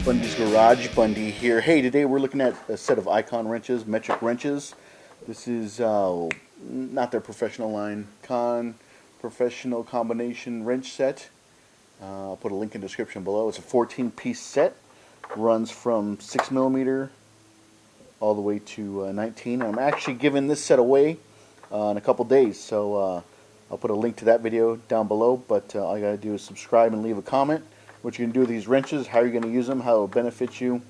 Bundy's Garage, Bundy here. Hey, today we're looking at a set of Icon wrenches, metric wrenches. This is not their professional line, professional combination wrench set. I'll put a link in the description below. It's a 14-piece set. Runs from 6mm all the way to 19. I'm actually giving this set away in a couple days, so I'll put a link to that video down below. But all you gotta do is subscribe and leave a comment. What you're gonna do with these wrenches, how you're gonna use them, how it will benefit you.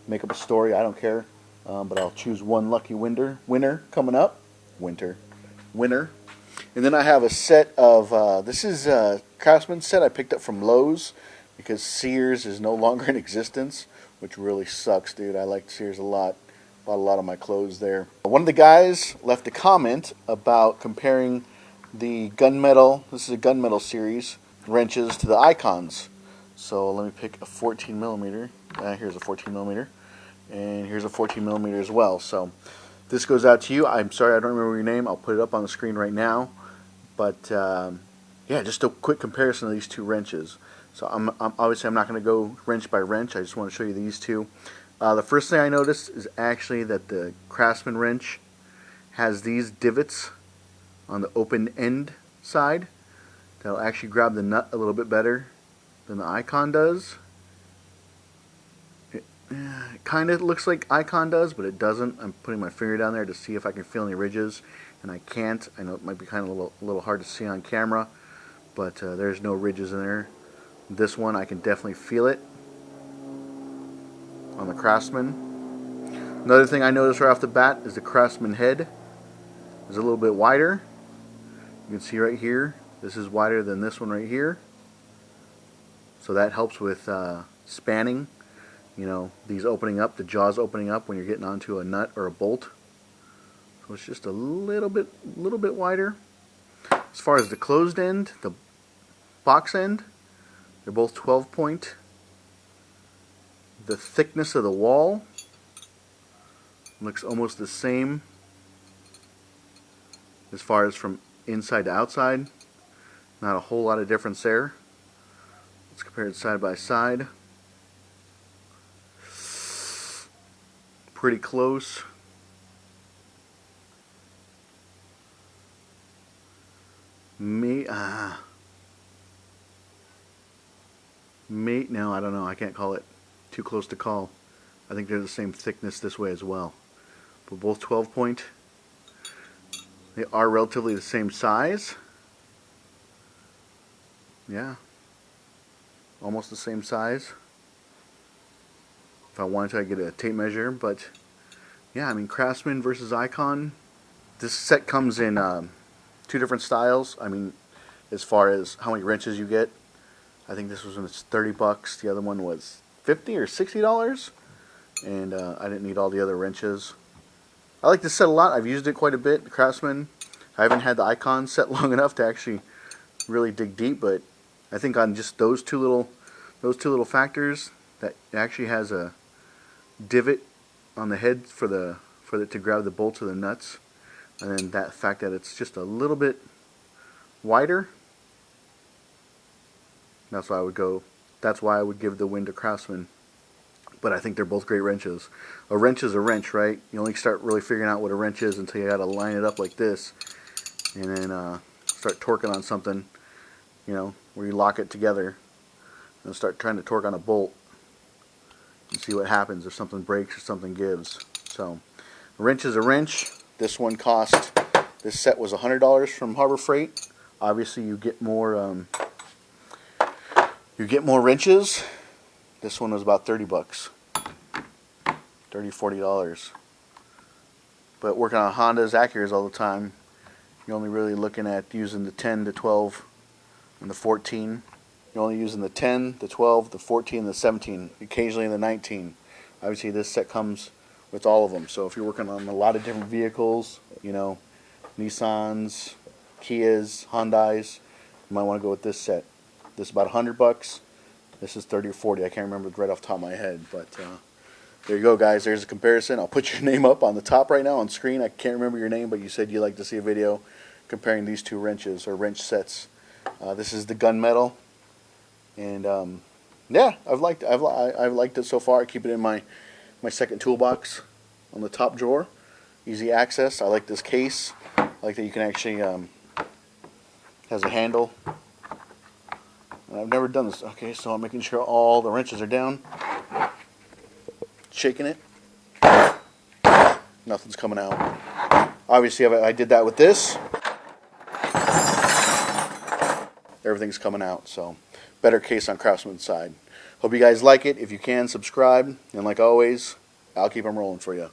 Make up a story. I don't care, but I'll choose one lucky winner coming up. Winner. And then I have a set of this is a Craftsman set I picked up from Lowe's because Sears is no longer in existence, which really sucks, dude. I like Sears a lot. Bought a lot of my clothes there. One of the guys left a comment about comparing the Gunmetal, this is a Gunmetal series, wrenches to the Icons. So let me pick a 14mm. Here's a 14mm. And here's a 14mm as well. So this goes out to you. I'm sorry I don't remember your name. I'll put it up on the screen right now. But yeah, just a quick comparison of these two wrenches. So I'm obviously I'm not going to go wrench by wrench. I just want to show you these two. The first thing I noticed is actually that the Craftsman wrench has these divots on the open end side. That'll actually grab the nut a little bit better than the Icon does. It kind of looks like Icon does, but it doesn't. I'm putting my finger down there to see if I can feel any ridges, and I can't. I know it might be kind of a little hard to see on camera, but there's no ridges in there. This one I can definitely feel it on the Craftsman. Another thing I noticed right off the bat is the Craftsman head is a little bit wider. You can see right here, this is wider than this one right here. So that helps with spanning, you know, these opening up, the jaws opening up when you're getting onto a nut or a bolt. So it's just a little bit wider. As far as the closed end, the box end, they're both 12 point. The thickness of the wall looks almost the same as far as from inside to outside. Not a whole lot of difference there. Let's compare it side by side. Pretty close. No, I don't know. I can't call it. Too close to call. I think they're the same thickness this way as well. But both 12 point. They are relatively the same size. Yeah. Almost the same size. If I wanted to, I'd get a tape measure, but yeah, I mean, Craftsman versus Icon. This set comes in two different styles. I mean, as far as how many wrenches you get, I think this was when it's $30. The other one was $50 or $60, and I didn't need all the other wrenches. I like this set a lot. I've used it quite a bit. The Craftsman. I haven't had the Icon set long enough to actually really dig deep, but I think on just those two little factors, that it actually has a divot on the head for it to grab the bolts of the nuts, and then that fact that it's just a little bit wider. That's why I would go. That's why I would give the win to Craftsman. But I think they're both great wrenches. A wrench is a wrench, right? You only start really figuring out what a wrench is until you got to line it up like this, and then start torquing on something. You know, where you lock it together and start trying to torque on a bolt and see what happens if something breaks or something gives. So, a wrench is a wrench. This one cost. This set was $100 from Harbor Freight. Obviously, you get more. You get more wrenches. This one was about $30, $40. But working on Hondas, Acuras all the time, you're only really looking at using the 10, the 12, and the 14. You're only using the 10, the 12, the 14, and the 17, occasionally the 19. Obviously, this set comes with all of them. So if you're working on a lot of different vehicles, you know, Nissans, Kias, Hyundais, you might want to go with this set. This is about $100. This is 30 or 40. I can't remember right off the top of my head, but there you go, guys. There's a comparison. I'll put your name up on the top right now on screen. I can't remember your name, but you said you'd like to see a video comparing these two wrenches or wrench sets. This is the Gunmetal, and Yeah, I've liked it so far. I keep it in my second toolbox on the top drawer. Easy access. I like this case. I like that you can actually has a handle. And I've never done this. Okay, so I'm making sure all the wrenches are down. Shaking it. Nothing's coming out. Obviously, I did that with this. Everything's coming out. So, better case on Craftsman's side. Hope you guys like it. If you can, subscribe. And like always, I'll keep them rolling for you.